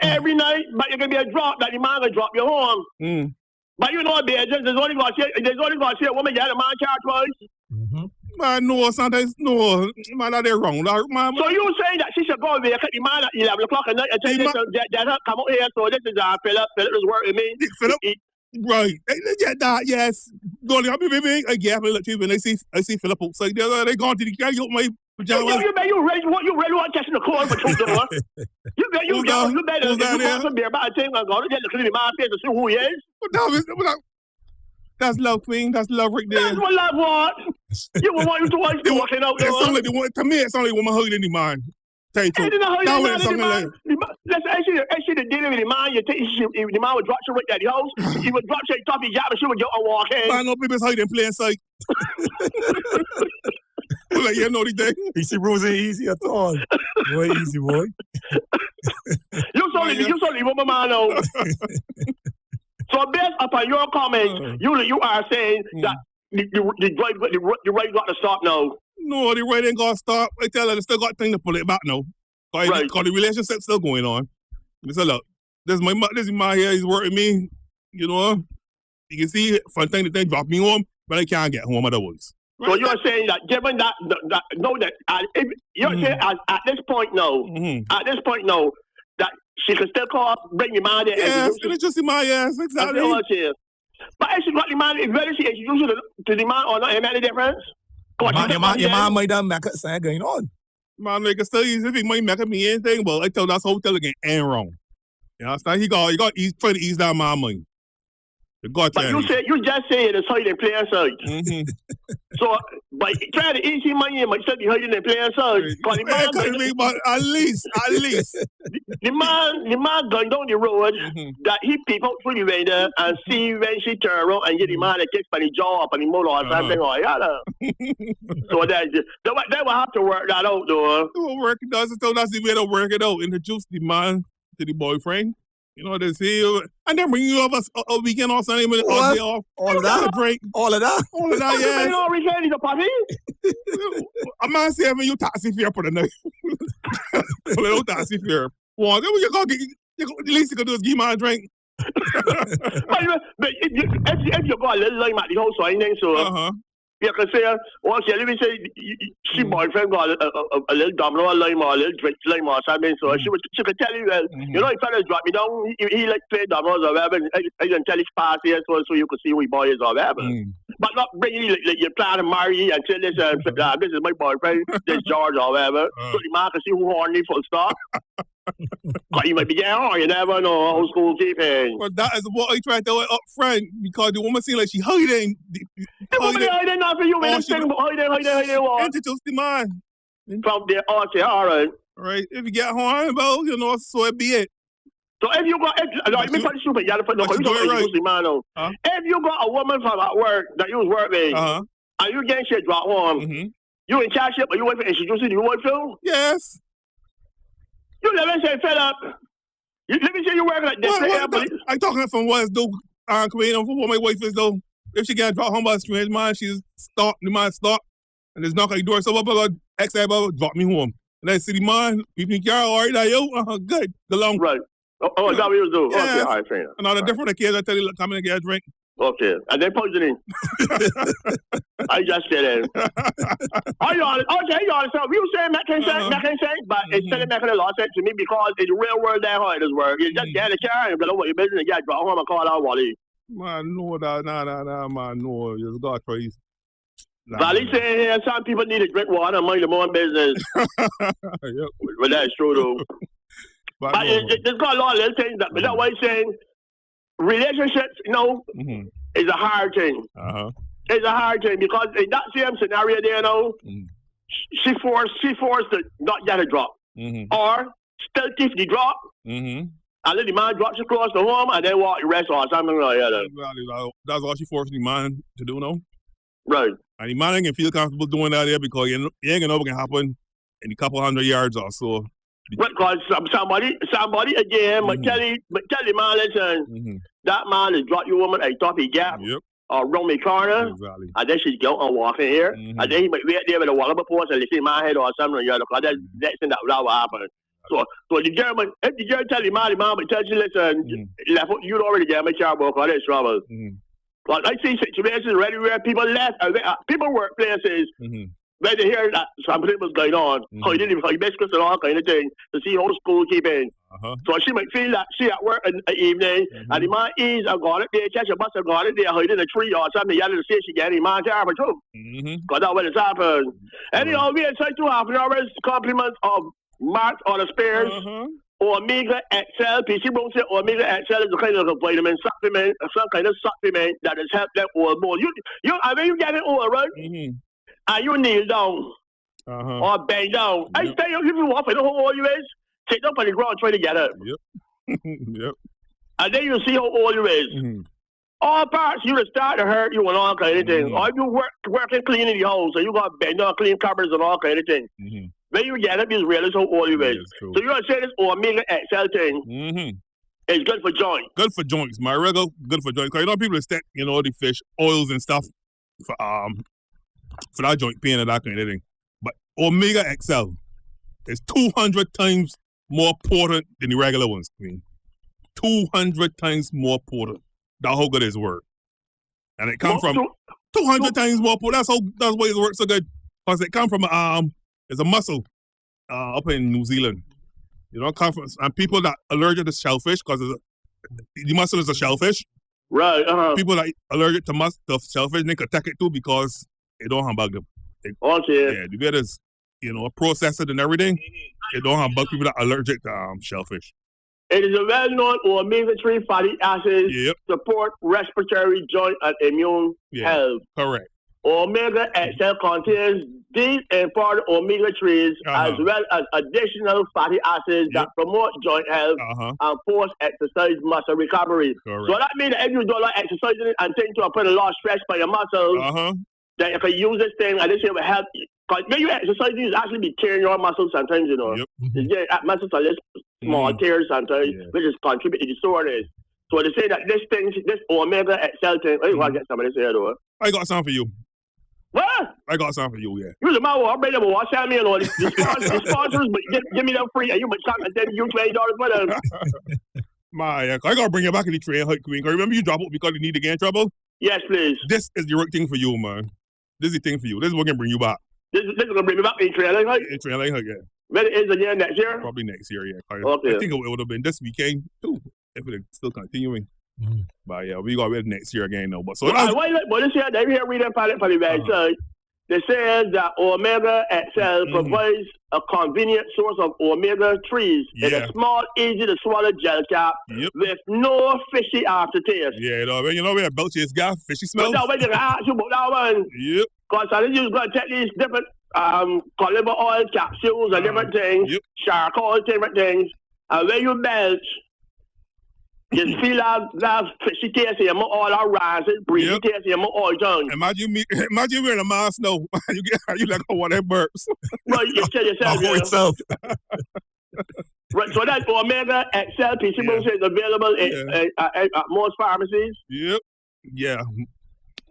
Every night, but you're going to be a drop that the man will drop you home. But you know, there's only going to say a woman get a man charge twice. Man, no, sometimes, no. Man, they're wrong. Man, so you saying that she should go away at the man at 11 o'clock at night and tell this come out here, so this is Philip is working me. Philip? Right. Yeah, that, yes. Don't let me I get up and I see Philip outside there. They gone to the guy, my pajamas. You really want to catch in the corner for 2 dollars? You better do some beer about a thing and go to get the clean my face to see who he is. That's love, Queen. That's love right there. That's what love was. You would want you to watch you walking out there. To me, it's only woman hugging in the mind. Tell you Listen, actually, the dealing with the man, the man would drop you right at the house. He would drop you top of your job and she would go and walk in. Man, no people's hiding in plain sight. Like, you know the thing. PC Brooms ain't easy at all. Boy, easy, boy. You saw the woman man now. So based upon your comments, you are saying that the right got to stop now. No, the right ain't got to stop. I tell her they still got thing to pull it back now. Because the relationship's still going on. Listen, look, this is my here, he's working me. You know, you can see from time to time drop me home, but I can't get home otherwise. So you're saying that given that you're saying at this point now, that she can still call up, bring your man there. Yes, it's just in my ass, exactly. But if she got the man, whether she introduced you to the man or not, it made a difference. Your man might have make something going on. Man, like, still easy if he might make me anything, but I tell that's hotel again ain't wrong. You understand? He trying to ease down my money. But you just say it's hiding in plain sight. So, but trying to ease your money, might still be hiding in plain sight. But at least. The man going down the road that he peep out through the window and see when she turn around and get the man that kicks by the jaw up and the motor or something like that. So they will have to work that out though. That's the way to work it out. Introduce the man to the boyfriend. You know, they see, and then bring you over a weekend or something with all day off. All of that, yes. You know, weekend is a party. I'm not saying you taxi fare for the night. Little taxi fare. Well, then we can the least you can do is give me a drink. But if you go a little lime at the house or anything, so you can say, let me say, she boyfriend got a little domino lime or a little drink lime or something, so she could tell you, well, you know, if fellas drop me down, he like play dominoes or whatever, I can tell his past here so you can see who he boy is or whatever. But not bringing like you plan to marry and tell this, this is my boyfriend, this George or whatever, so the man can see who horny full stop. But you might be getting on. You never know. Old school keeping. But that is what I try to tell her up front because the woman seems like she hiding. The woman hiding not for you. Hiding what? Introduce the man. From there, okay, all right. Right. If you get home, well, you know, so it be it. So if you got, let me put it stupid. If you got a woman from at work that you was working, and you getting shit drop home, you in charge shit, but you wait for introducing you want to? Yes. You never say fed up. Let me say you working like this. I'm talking from what is though. From what my wife is though. If she get drop home by a strange man, she's stop. The man stop, and there's knock on the door. So what? Ex drop me home. And I see the man. You think you're all right now, yo? Good. Go long. Right. Oh, is that what you was doing? Yes. Okay, all right, fair enough. And on a different occasion, I tell you, look, come in and get a drink. Okay, and then poisoning. I just kidding. Okay, you understand? We were saying that can say, but it's still making a lot of sense to me because in the real world, that's how it is work. You just get a car and go over your business and get drop home and call out Wally. Man, no, man, no. You just got crazy. Valley saying here, some people need to drink water and mind their own business. Yep. But that's true, though. But there's got a lot of little things that, but that's why I'm saying relationships, you know, is a hard thing. It's a hard thing because in that same scenario there, you know, she forced to not get a drop. Or still keep the drop. And then the man drops across the home and then walk the rest or something like that. That's all she forced the man to do now. Right. And the man ain't gonna feel comfortable doing that there because you ain't gonna know what can happen in a couple 100 yards or so. Because somebody again, but tell the man, listen, that man has dropped your woman at top of gap or round the corner, and then she's go and walk in here, and then he might wait there with a wallop post and they see my head or something, because that's next thing that will happen. So the girl, if the girl tell the man but tell you, listen, you already get my child because there's trouble. But I see situations already where people left, people workplaces, where they hear that something was going on, how you didn't even biscuits and all kind of thing, to see how the school keeping. So she might feel that she at work in the evening, and the man is a got it there, catch a bus and got it there, hiding in a tree or something, you have to say she get the man to happen too. Because that's what has happened. Anyhow, we had to half an hour's compliments of Mark or the Spears. Omega XL, PC Bone said Omega XL is a kind of a vitamin supplement, some kind of supplement that has helped them old more. I mean, you get it old, right? And you kneel down or bend down. I tell you, if you walk for the whole old you is, sit up on the ground try to get up. And then you see how old you is. All parts you start to hurt you and all kind of things. Or you working cleaning the house, and you got bend down, clean cupboards and all kind of things. When you get up, you realize how old you is. So you're going to say this Omega XL thing. It's good for joints. Good for joints, my regular good for joints. Because you know people stack, you know, the fish oils and stuff for that joint pain and that kind of thing. But Omega XL is 200 times more potent than the regular ones. I mean, 200 times more potent. That's how good it works. And it comes from 200 times more potent. That's why it works so good. Because it comes from it's a mussel up in New Zealand. You know, come from, and people that allergic to shellfish because the mussel is a shellfish. Right. People that allergic to shellfish, they can take it too because it don't humbug them. Yeah, the way it's, you know, process it and everything, it don't humbug people that allergic to shellfish. It is a well-known omega-3 fatty acids support respiratory, joint, and immune health. Correct. Omega XL contains these important omega-3s as well as additional fatty acids that promote joint health and post-exercise muscle recovery. Correct. So that means that if you don't like exercising and think to put a lot of stress by your muscles, then you can use this thing and this thing will help you. Because when you exercise, you actually be tearing your muscles sometimes, you know. Muscles are just small tears sometimes, which is contribute to the soreness. So they say that this Omega XL thing, I want to get some of this here, though. I got something for you. What? I got something for you, You the man who bring them watch me and all the sponsors, but give me them free and you might come and send you $20 for them. I gotta bring you back in the train, Queen. Remember you drop out because you need to get in trouble? Yes, please. This is the right thing for you, man. This is the thing for you. This is what can bring you back. This is gonna bring me back in the train, like? In train, like, yeah. When it is again next year? Probably next year, yeah. Okay. I think it would have been this weekend too, if it's still continuing. But yeah, we got it next year again, though. But so this year they here reading for the website. They say that Omega XL provides a convenient source of omega-3s in a small, easy-to-swallow gel cap with no fishy aftertaste. Yeah, you know, we have Belcher's got fishy smell. But now, when you ask you about that one, because I think you're going to take these different caliber oil capsules and different things, charcoal, different things, and when you belch, you feel that fishy taste in your mouth, all that rancid, breezy taste in your mouth all done. Imagine wearing a mask now. you like, oh, what that burps. Well, you tell yourself. Right, so that Omega XL PC Boost is available at most pharmacies. Yep. Yeah.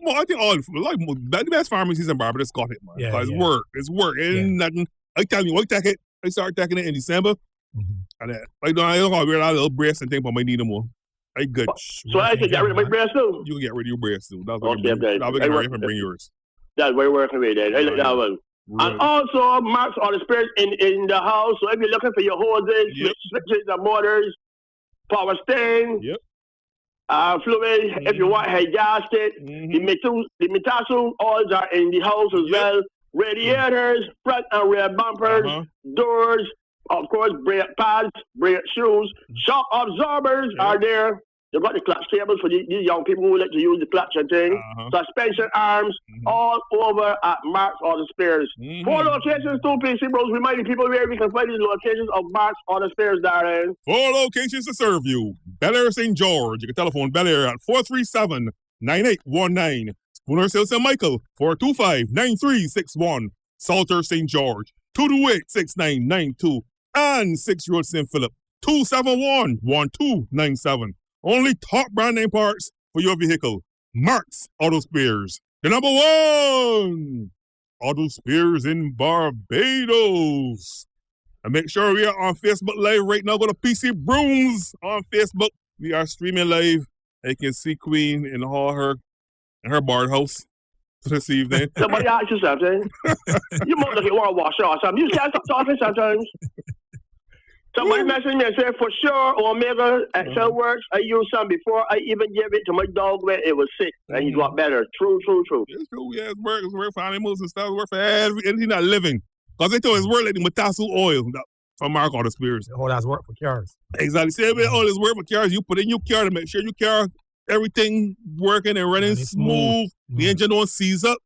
Well, I think the best pharmacies in Barbados got it, man. It's work. Ain't nothing. I tell you, I started taking it in December. And I don't wear that little brace and thing, but I need them more. I good. So I can get rid of my brace too? You can get rid of your brace too. That's what you bring yours. That's where we're working with it. I like that one. Right. And also, Marks are the spirits in the house. So if you're looking for your hoses, switches and motors, power steering, fluid, if you want head gasket, the Mitasu oils are in the house as well. Radiators, front and rear bumpers, doors, of course, brake pads, brake shoes, shock absorbers are there. You've got the clutch cables for these young people who like to use the clutch and thing. Suspension arms, all over at Marks Auto Spares. 4 locations, 2 PC Bros. Reminding people where we can find these locations of Marks Auto Spares, darling. 4 locations to serve you. Bel Air St. George. You can telephone Bel Air at 437-9819. Spooner Hill St. Michael, 425-9361. Salter St. George, 228-6992. And 6 Road St. Philip, 271-1297. Only top brand name parts for your vehicle. Marks Auto Spares. The number 1 Auto Spares in Barbados. And make sure we are on Facebook Live right now. Go to PC Brooms on Facebook. We are streaming live. You can see Queen in her barred house this evening. Somebody ask you something. You might look at one wash or something. You can't stop talking sometimes. Somebody messaged me and said, for sure, Omega XL works. I used some before. I even gave it to my dog when it was sick, and he got better. True. It's true, yeah. It's work for animals and stuff. It's work for anything not living. Because they told it's work like the Matasu oil from Mark Auto Spares. Oh, that's work for cars. Exactly. Say all this work for cars. You put in your car to make sure your car, everything working and running smooth. The engine don't seize up.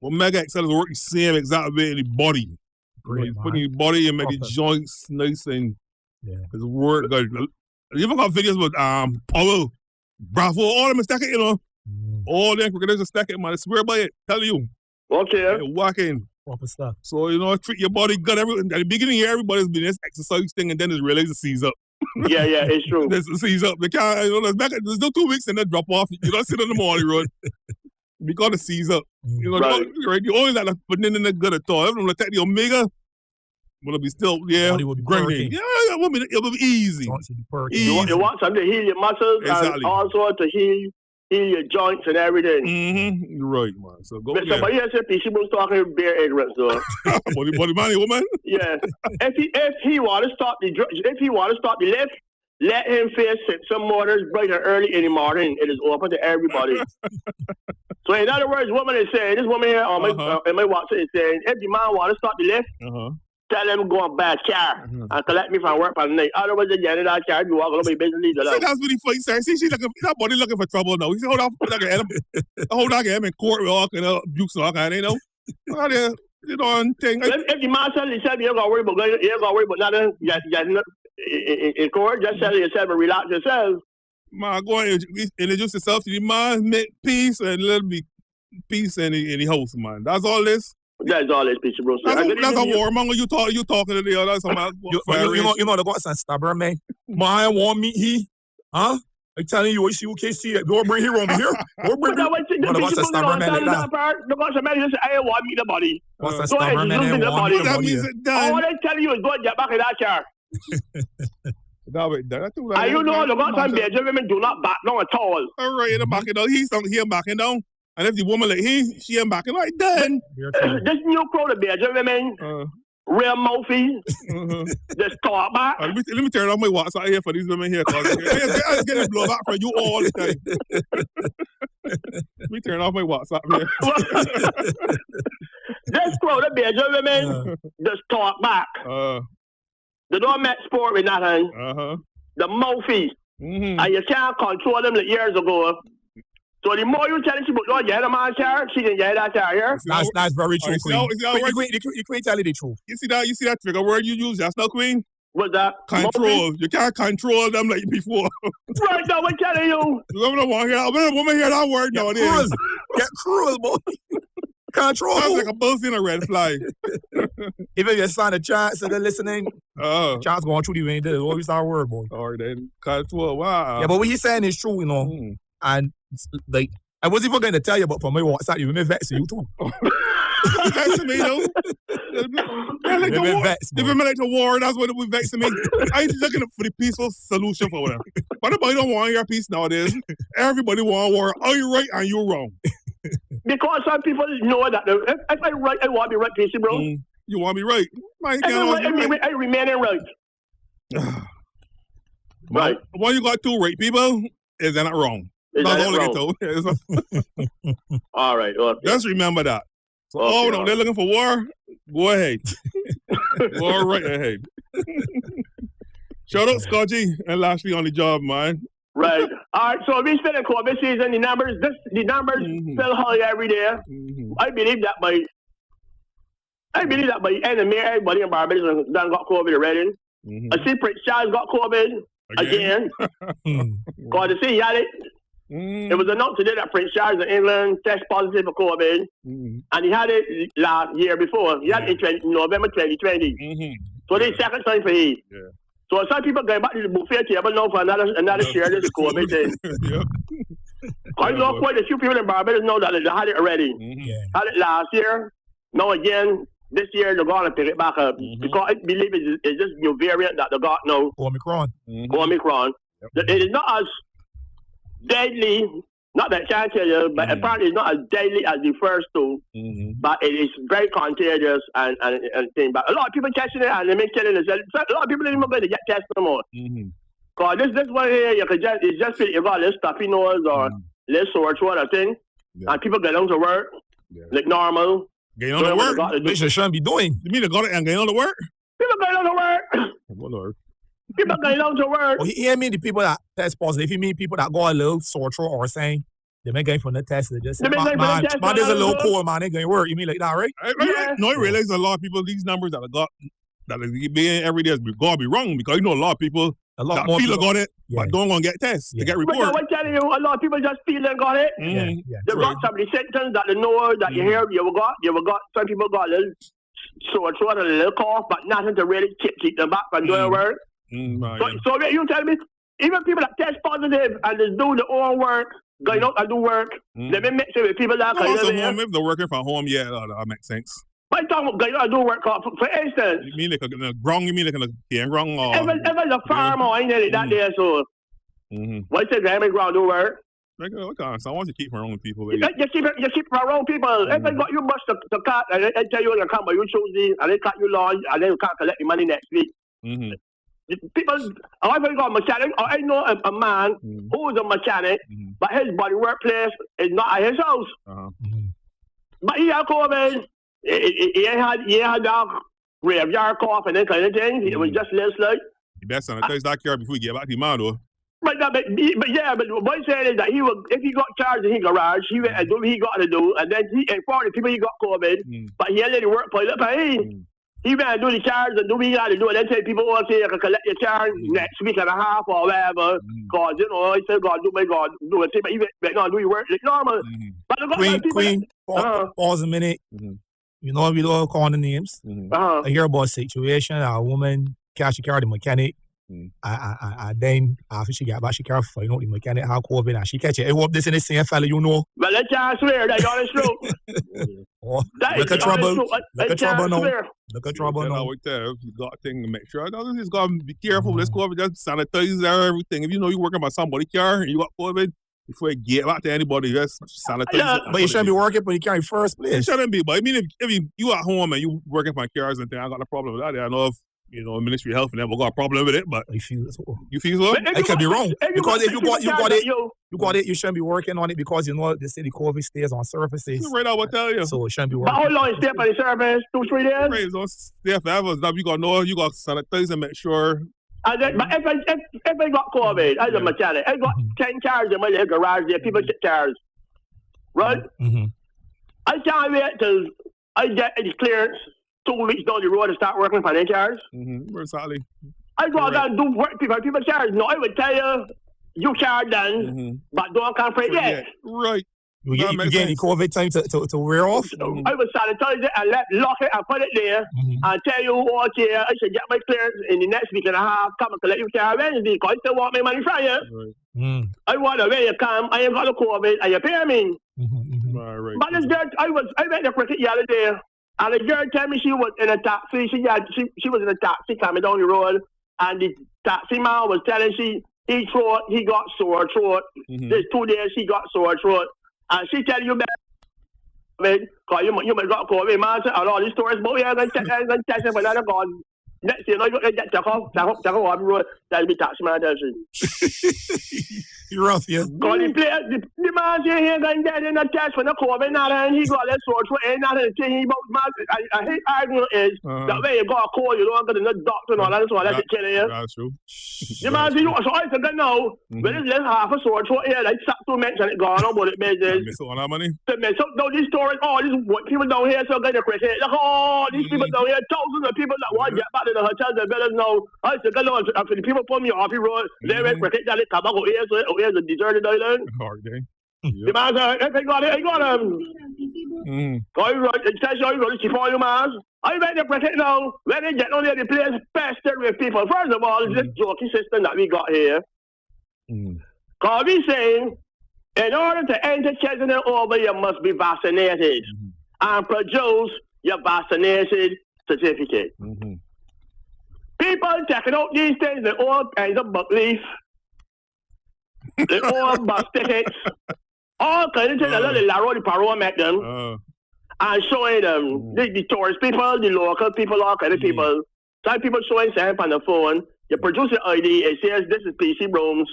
Omega XL is working the same exact way in the body. Great, put in the body and make the joints nice and it's work good. You ever got videos with Powell, Bravo, all them stacking, you know. All them cricketers are stacking, man. I swear by it. Tell you. Okay. Walking. Proper stuff. So, you know, treat your body good. At the beginning here, everybody's been this exercise thing and then it's realized it seize up. Yeah, it's true. It seize up. They can't, you know, there's no 2 weeks and then drop off. You don't sit on the morning road. We got to seize up. You know, right? You always got to put in the good at all. Everyone will take the Omega. Will it be still, Body will be grinding. Yeah, it will be easy. You want something to heal your muscles and also to heal your joints and everything. You're right, man. So go. But somebody else said she was talking bare ignorance, though. Body money, woman. Yeah. If he want to stop the lift, let him face some motors bright and early in the morning. It is open to everybody. So in other words, woman is saying, this woman here on my WhatsApp is saying, if the man want to stop the lift, tell him go and buy a car and collect me from work for the night. Otherwise, at the end of that car, you walk a little bit busy. See, that's what he fights, sir. See, she's that body looking for trouble now. He said, hold on get him in court with all kind of abuse and all kind, you know. You know, thing. If the man says you ain't gonna worry about nothing, in court, just tell yourself and relax yourself. Man, go and introduce yourself to the man, make peace and let me peace in the house, man. That's all this. That's all this, Peachy Bro. That's a warmonger you talking to the other. You know the guy that's stubborn, man. Man, want me he? Huh? I'm telling you, see UKC. Don't bring him over here. Don't bring him. The guy said, stubborn man like that. The guy said, man, he said, I want me the body. What's a stubborn man? That means it done. All they tell you is go and get back in that car. You know the guy said, Belgian women do not back down at all. All right, in the backing down. He's backing down. And if the woman like she ain't backing like then. This new crowd of Belgian women, real mouthy, just talk back. Let me turn off my WhatsApp here for these women here. I'm getting blow back from you all the time. Let me turn off my WhatsApp here. This crowd of major women just talk back. They don't make sport with nothing. The mouthpiece. And you can't control them like years ago. So the more you tell she don't get a man chair, she can get that chair here. That's very true, Queen. You can't tell you the truth. You see that trigger word you use? That's not Queen. What's that? Control. You can't control them like before. Right now, I'm telling you. Woman hear that word nowadays. Get cruel, boy. Control. Sounds like a buzz in a red fly. Even if you sign a chance and they're listening, chance going through the way they always our word, boy. Or then control. Wow. Yeah, but what he's saying is true, you know. And like, I wasn't even going to tell you, but for my WhatsApp, you may vex you too. Vexing me, though. If we like the war, that's what we vexing me. I ain't looking for the peaceful solution for them. But nobody don't want your peace nowadays. Everybody want war. Are you right and you're wrong? Because some people know that if I right, I want to be right, PC, bro. You want to be right? I remain right. Right. When you got two right people, is that not wrong? All right. Okay. Just remember that. So, they're looking for war. Go ahead. Go right ahead. Shout out Scotchy and Lashley on the job, man. Right. All right. So we spend a COVID season. The numbers still high every day. I believe that by end of May, everybody in Barbados done got COVID already. I see Prince Charles got COVID again. Because to see he had it. It was announced today that Prince Charles in England test positive for COVID, and he had it last year before. He had it in November 2020. So this is second time for him. Yeah. So some people going back to the buffet table now for another share this COVID thing. I know quite a few people in Barbados know that they had it already. Had it last year. Now again, this year they're going to pick it back up because I believe it's just new variant that they got now. Omicron. Omicron. Yep. It is not as deadly, not that I can't tell you, but apparently it's not as deadly as the first two, but it is very contagious and thing. But a lot of people catching it and they make telling us a lot of people didn't even going to get tested no more. Because this one here, you could just, it's just you got a little stuffy nose or a little sore throat or thing, and people get on to work like normal. Getting on to work? Which they shouldn't be doing. You mean they got it and getting on to work? People getting on to work. What Lord? People going on to work. Well, he mean the people that test positive. He mean people that got a little sore throat or saying they may going for the test. They just say, man, there's a little cold, man. They going to work. You mean like that, right? No, I realize a lot of people, these numbers that I got, that are being every day is going to be wrong because you know a lot of people that feel they got it, but don't want to get tests. They get reported. But I'm telling you, a lot of people just feel they got it. They got some of the symptoms that they know that you hear, you got, some people got a little sore throat, a little cough, but nothing to really keep them back from doing work. So you tell me, even people that test positive and just do their own work, going out and do work, they may mix it with people that if they're working from home, that makes sense. But I'm talking about going out and do work, for instance. You mean like a grung, you mean like a grung or... If it's a farmer, I ain't that there, so... What's the game in ground do work? Like, okay, so I want to keep my own people. You keep my own people. If they got you bust the cut and they tell you when you come, but you choose these, and they cut you law, and then you can't collect your money next week. People, I got a mechanic. I know a man who is a mechanic, but his body workplace is not at his house. But he had COVID. He had that graveyard cough and that kind of thing. It was just less like. You best sanitize that car before you get back to your man, though. But what I'm saying is that if he got charged in his garage, he went and do what he got to do, and then he informed the people he got COVID, but he had let the work pile up and he went and do the charge and do what he had to do, and then tell people, okay, you can collect your charge next week and a half or whatever, because, you know, he said, God, do it, but he went on do your work like normal. But Queen, pause a minute. You know, we don't call the names. I hear about a situation, a woman catch a car, the mechanic, and then after she got back, she car for, you know, the mechanic had COVID, and she catch it. I hope this in the same fella, you know. But let's just swear that y'all is true. Look at trouble. Look at trouble now. Look at trouble now. You got a thing to make sure. You just got to be careful with this COVID. Just sanitize everything. If you know you're working by somebody's car and you got COVID, before you get back to anybody, just sanitize it. But you shouldn't be working for the car in first place. It shouldn't be. But I mean, if you at home and you working for cars and things, I got a problem with that. I know if Ministry of Health and never got a problem with it, but you feel so. I could be wrong because if you got it, you shouldn't be working on it because they say the COVID stays on surfaces. Right, I will tell you. So it shouldn't be working. But how long is stay for the surface? 2-3 days? Right, it's on stay forever. Now you got to know, you got to sanitize and make sure. But if I got COVID, I got 10 cars in my garage there. People get cars, right? Mm-hmm. I can't wait till I get the clearance 2 weeks down the road to start working for their cars. Exactly. I go out and do work people cars. No, I would tell you car done, but don't come for it yet. Right. You get any COVID time to wear off? I would sanitize it and lock it and put it there and tell you, okay, I should get my clearance in the next week and a half, come and collect your car Wednesday because I still want my money from you. Right. I want to when you come, I ain't got the COVID and you pay me. Right. But this girl, I went to cricket the other day and the girl told me she was in a taxi. She was in a taxi coming down the road and the taxi man was telling he got sore throat. There's 2 days he got sore throat. And she tell you because you might got COVID, man. And all these stories about you and test it for another God. Next thing you know, you get take off the road. That'll be taxi man. You're rough, yeah. Because the man say he ain't going to get in a test for the COVID and he got that sore throat and nothing. I hate arguing is that way you got a cold, you don't go to the doctor and all that, so that's killing you. That's true. The man say, so I said, no, when it's less half a sore throat here, like suck 2 minutes and it gone about it business. Miss all that money? So these stories, these people down here so good at cricket. Look, these people down here, thousands of people that want to get back to the hotels and villas now. I said, no, after the people put me off the road, they went cricket, they come back over here, so here's a deserted island. Hard day. The man said, I got it. It says you got to for you, man. I went to cricket now. When they get on there, the place pestered with people. First of all, this jokey system that we got here. Because we saying, in order to enter President Oval, you must be vaccinated and produce your vaccination certificate. People checking out these things, the old kinds of buck leaf, the old bus tickets, all kinds of things that the Larry Parole met them and showing them the tourist people, the local people, all kinds of people. Some people showing something on the phone. You produce your ID, it says this is PC Rooms.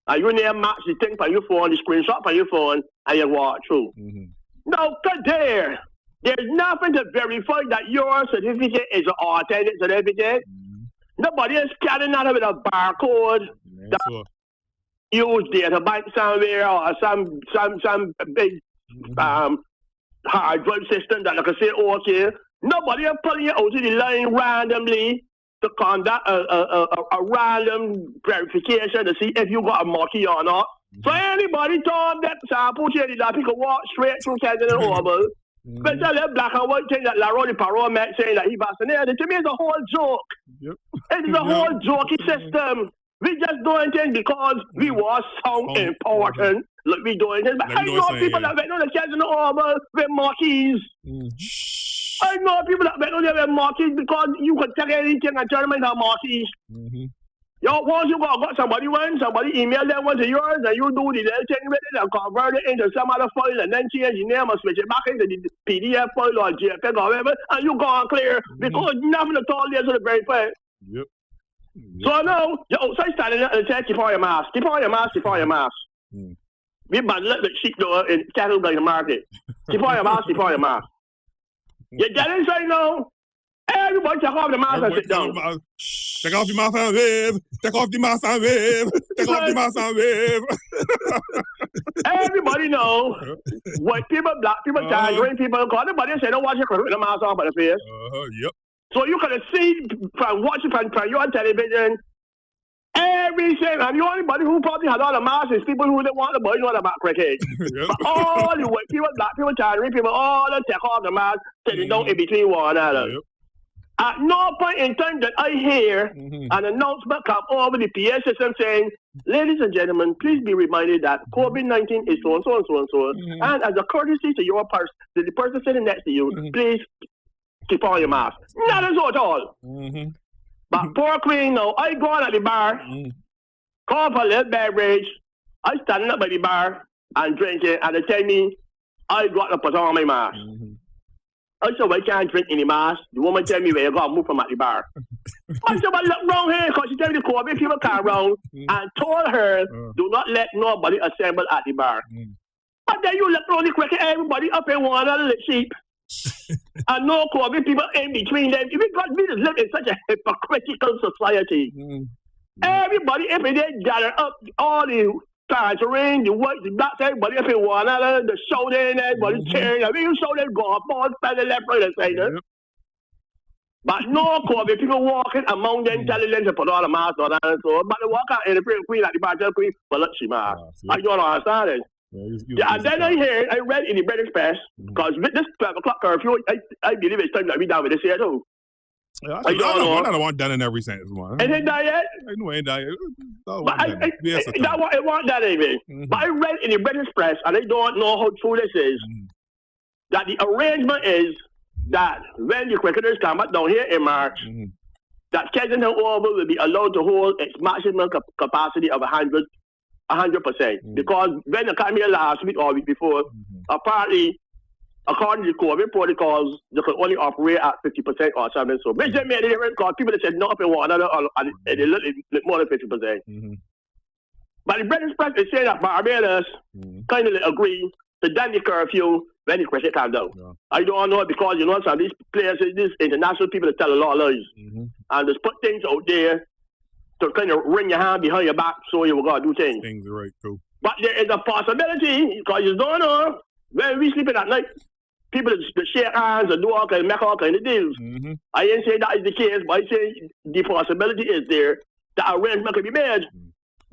And you name match the thing on your phone, the screenshot on your phone, and you walk through. Now, there's nothing to verify that your certificate is an authentic certificate. Nobody is scanning that with a barcode. Use data bank somewhere or some big hard drive system that like I say, okay. Nobody is pulling you out of the line randomly to conduct a random verification to see if you got a monkey or not. So anybody told that sample change that people walk straight through Canada and Oval. But that black and white thing that Larry Parole met saying that he vaccinated, to me it's a whole joke. It is a whole jokey system. We just doing things because we was so important. Like we doing things. But I know people that went on the Canada and Oval with monkeys. I know people that went on there with monkeys because you could take anything and turn them into monkeys. Yo, once you got somebody email them one to yours and you do the little thing with it and convert it into some other file and then change the name and switch it back into the PDF file or JPEG or whatever and you go on clear because nothing at all there to the very point. So now, you're outside standing there and say, keep on your mask. Keep on your mask, keep on your mask. We let the sheep go in cattle by the market. Keep on your mask, keep on your mask. You get inside now. Everybody take off the mask and sit down. Take off the mask and wave. Take off the mask and wave. Take off the mask and wave. Everybody know white people, black people, green people, because everybody say don't watch your with the mask off by the face. So you can see from watching from you on television everything, and the only body who probably had all the masks is people who didn't want the boy know about cricket. But all the white people, black people, green people, all them take off the mask, sitting down in between one another. At no point in time that I hear an announcement come over the PA system saying, ladies and gentlemen, please be reminded that COVID-19 is so and so and so and so. And as a courtesy to your person, to the person sitting next to you, please keep on your mask. Not at all. But poor Queen, now, I go on at the bar, call for a little beverage, I stand up by the bar and drink it, and they tell me I got to put on my mask. I said, I can't drink any mass. The woman tell me where you got to move from at the bar. I said, but look wrong here, because she tell me the COVID people come around and told her, do not let nobody assemble at the bar. But then you look around the cricket, everybody up in one of the sheep. And no COVID people in between them. We just live in such a hypocritical society. Everybody up in there gather up, all the tangerine, the white, the blacks, everybody up in one another, the shouting, everybody cheering. I mean, you shouting, go ball, spell left, right, and center. But no COVID people walking among them, telling them to put all the masks on and so on. But they walk out in the queen at the bar, tell queen, well, look, she mask. I don't understand it. And then I read in the British press, because with this 12 o'clock curfew, I believe it's time that we down with this here too. Yeah, I don't know. I don't want done in every sentence, man. Ain't it that yet? No, ain't that yet. It want that, even. But I read in the British press, and I don't know how true this is, that the arrangement is that when the cricketers come up down here in March, that Kensington Oval will be allowed to hold its maximum capacity of 100%. Because when they came here last week or week before, apparently, according to COVID protocols, they could only operate at 50% or something. So, which made a difference because people that said no up in one another, and they look more than 50%. But the British press is saying that Barbados kind of agree to done the curfew when the cricket comes down. I don't know because, you know, some of these players, these international people that tell a lot of lies. And just put things out there to kind of wring your hand behind your back so you will go do things. Things are right, too. But there is a possibility, because you don't know, when we sleeping at night, people that shake hands and do all kind of make all kind of deals. I ain't say that is the case, but I say the possibility is there that arrangement can be made.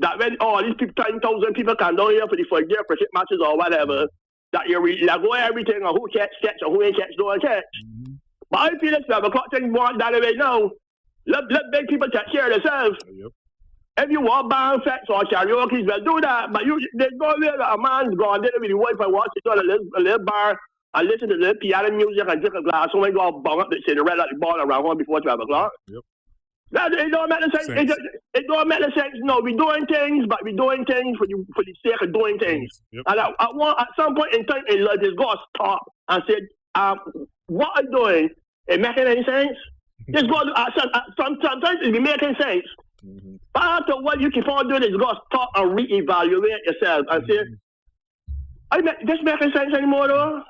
That when all these people, 10,000 people come down here for their cricket matches or whatever, that you let go everything on who catch or who ain't catch, don't catch. But I feel it's 12 o'clock thing want that away now. Let big people take care of themselves. If you want band fest or karaoke, well, do that. But they go there, a man's gone there with the wife and watch it on a little bar and listen to the piano music and drink a glass. So we go bung up the Cinderella at the ball around home before 12 o'clock. It don't make sense. It don't make sense. No, we're doing things, but we're doing things for the sake of doing things. And I want, at some point in time in life, just go stop and say, what I'm doing, it making any sense? Just go, sometimes it be making sense. But after what you keep on doing is go stop and reevaluate yourself and say, this making sense anymore though?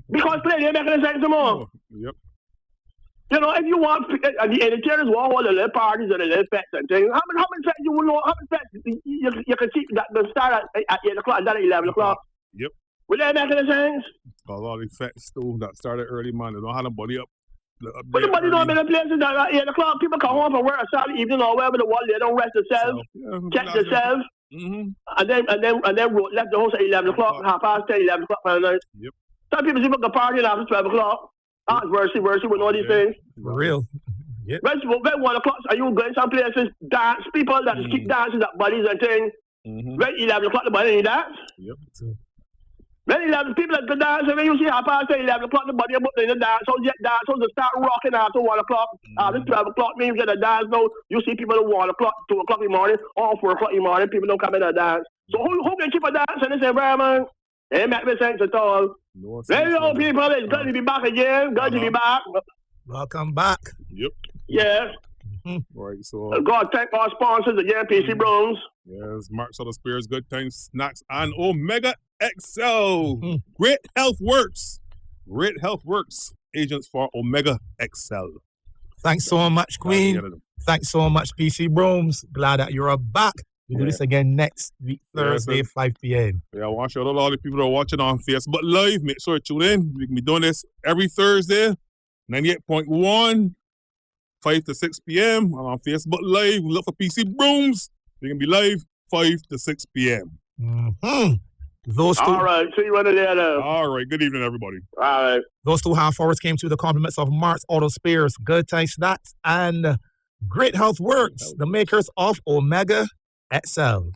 Because play ain't making sense anymore. You know, if you want, and the entertainers want all the little parties and the little fets and things, how many fets you will know, how many fets you can see that the start at 8 o'clock and then at 11 o'clock? Will that make any sense? Because all these fets too that started early, man, they don't have nobody up. But nobody don't be in places that at 8 o'clock, people come home from work on Saturday evening or wherever the world, they don't rest themselves, check themselves, and then left the house at 11 o'clock, 10:30, 11 o'clock for the night. Some people even go partying after 12 o'clock. Ask Mercy with all these things. For real. When 1 o'clock, are you going some places, dance, people that just keep dancing at bodies and things. When 11 o'clock, the body ain't dance. When 11 people that go dance, and when you see 11 o'clock, the body in the dance, so you dance, so they start rocking after 1 o'clock. After 12 o'clock, means you get a dance now. You see people at 1 o'clock, 2 o'clock in the morning, or 4 o'clock in the morning, people don't come in and dance. So who can keep a dance in this environment? It ain't make sense at all. Hello, people, it's good to be back again. Good to be back. Welcome back. Yes. Right, so God thank our sponsors again, PC Brooms. Yes, Mark Soda Spears, Good Times Snacks, and Omega XL. Great Health Works. Great Health Works. Agents for Omega XL. Thanks so much, Queen. Thanks so much, PC Brooms. Glad that you're back. We'll do this again next week, Thursday, 5 p.m. I want to shout out all the people that are watching on Facebook Live. Make sure you tune in. We can be doing this every Thursday, 98.1, 5 to 6 p.m. And on Facebook Live. We look for PC Brooms. We can be live 5 to 6 p.m. Those two. All right. See you under there. All right. Good evening, everybody. All right. Those 2 half hours came to the compliments of Mark's Auto Spares, Good Time Snacks, and Great Health Works, the makers of Omega XL.